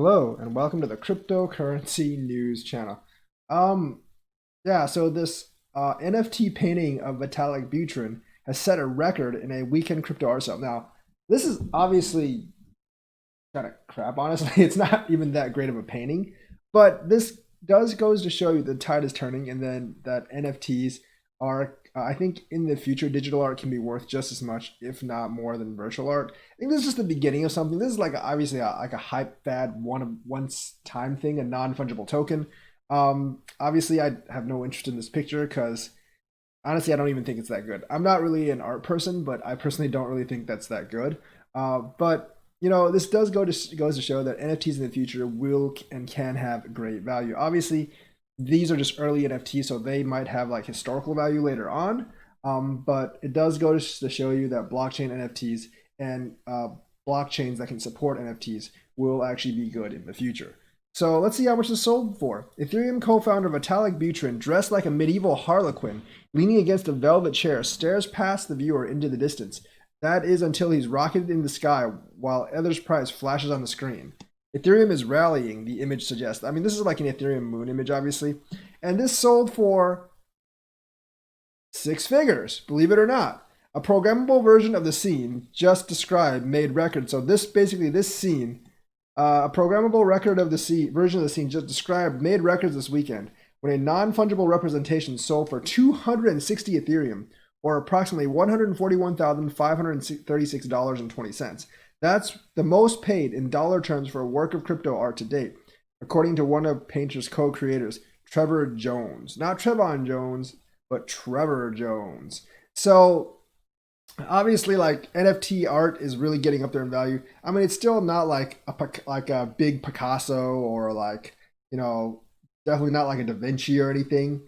Hello and welcome to the cryptocurrency news channel. Um, so this NFT painting of Vitalik Buterin has set a record in a weekend crypto art sale. Now, this is obviously kind of crap, honestly. It's not even that great of a painting, but this does goes to show you the tide is turning, and then that NFTs are, I think, in the future, digital art can be worth just as much, if not more, than virtual art. I think this is just the beginning of something. This is like obviously like a hype fad, once time thing, a non fungible token. Obviously, I have no interest in this picture because honestly, I don't even think it's that good. I'm not really an art person, but I personally don't really think that's that good. But this does goes to show that NFTs in the future will and can have great value. Obviously, these are just early NFTs, so they might have like historical value later on. But it does go to show you that blockchain NFTs and blockchains that can support NFTs will actually be good in the future. So let's see how much this sold for. Ethereum co-founder Vitalik Buterin, dressed like a medieval harlequin, leaning against a velvet chair, stares past the viewer into the distance. That is until he's rocketed in the sky while Ether's price flashes on the screen. Ethereum is rallying, the image suggests. I mean, this is like an Ethereum moon image, obviously. And this sold for six figures, believe it or not. A programmable version of the scene just described made records. So this scene, a programmable record of the scene, version of the scene just described made records this weekend when a non-fungible representation sold for 260 Ethereum, or approximately $141,536.20. That's the most paid in dollar terms for a work of crypto art to date, according to one of Painter's co-creators, Trevor Jones. Not Trevon Jones, but Trevor Jones. So obviously, like, NFT art is really getting up there in value. I mean, it's still not like a big Picasso, or like, definitely not like a Da Vinci or anything.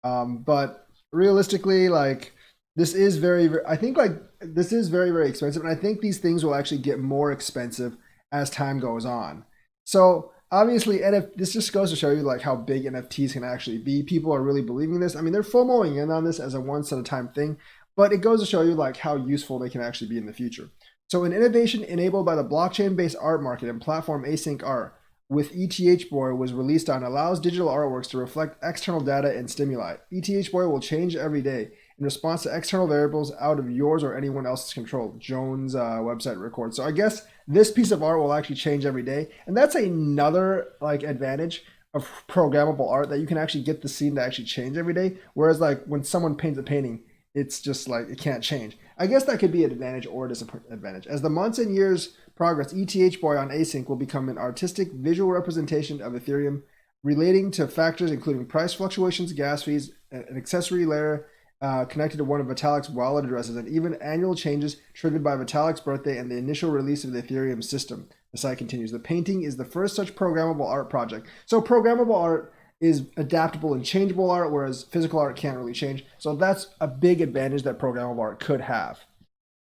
But realistically, like, this is I think like this is very, very expensive, and I think these things will actually get more expensive as time goes on. So obviously, this just goes to show you like how big NFTs can actually be. People are really believing this. I mean, they're FOMOing in on this as a once at a time thing, but it goes to show you like how useful they can actually be in the future. So an innovation enabled by the blockchain-based art market and platform Async Art with ETH Boy was released on allows digital artworks to reflect external data and stimuli. ETH Boy will change every day in response to external variables out of yours or anyone else's control. Jones website records. So I guess this piece of art will actually change every day, and that's another like advantage of programmable art, that you can actually get the scene to actually change every day. Whereas like when someone paints a painting, it's just like it can't change. I guess that could be an advantage or a disadvantage. As the months and years progress, ETH Boy on Async will become an artistic visual representation of Ethereum, relating to factors including price fluctuations, gas fees, an accessory layer connected to one of Vitalik's wallet addresses, and even annual changes triggered by Vitalik's birthday and the initial release of the Ethereum system. The site continues. The painting is the first such programmable art project. So programmable art is adaptable and changeable art, whereas physical art can't really change. So that's a big advantage that programmable art could have,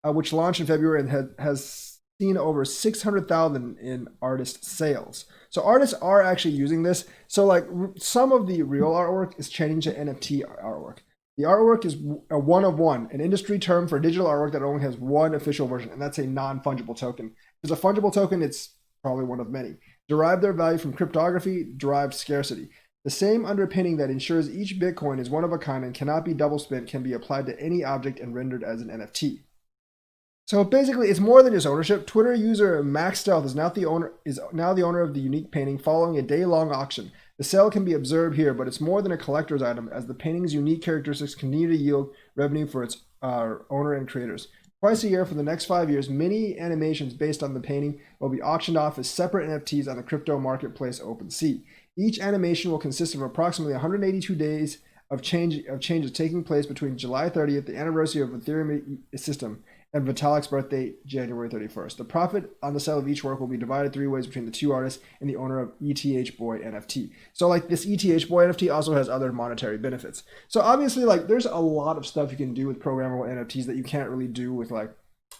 which launched in February and has seen over 600,000 in artist sales. So artists are actually using this. So like some of the real artwork is changing to NFT artwork. The artwork is a one of one, an industry term for digital artwork that only has one official version, and that's a non-fungible token. If it's a fungible token, it's probably one of many. Derive their value from cryptography, derived scarcity. The same underpinning that ensures each Bitcoin is one of a kind and cannot be double spent can be applied to any object and rendered as an NFT. So basically, it's more than just ownership. Twitter user Max Stealth is now the owner of the unique painting following a day-long auction. The sale can be observed here, but it's more than a collector's item, as the painting's unique characteristics continue to yield revenue for its owner and creators. Twice a year for the next 5 years, many animations based on the painting will be auctioned off as separate NFTs on the crypto marketplace OpenSea. Each animation will consist of approximately 182 days of changes taking place between July 30th, the anniversary of Ethereum system, and Vitalik's birthday, January 31st. The profit on the sale of each work will be divided three ways between the two artists and the owner of ETH Boy NFT. So like this ETH Boy NFT also has other monetary benefits. So obviously like there's a lot of stuff you can do with programmable NFTs that you can't really do with like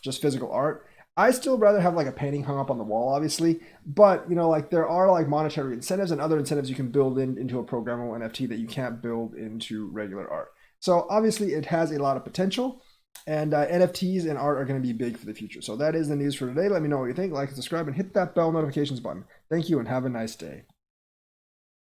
just physical art. I still rather have like a painting hung up on the wall, obviously, but like there are like monetary incentives and other incentives you can build into a programmable NFT that you can't build into regular art. So obviously it has a lot of potential. And NFTs and art are going to be big for the future. So that is the news for today. Let me know what you think. Like and subscribe and hit that bell notifications button. Thank you and have a nice day.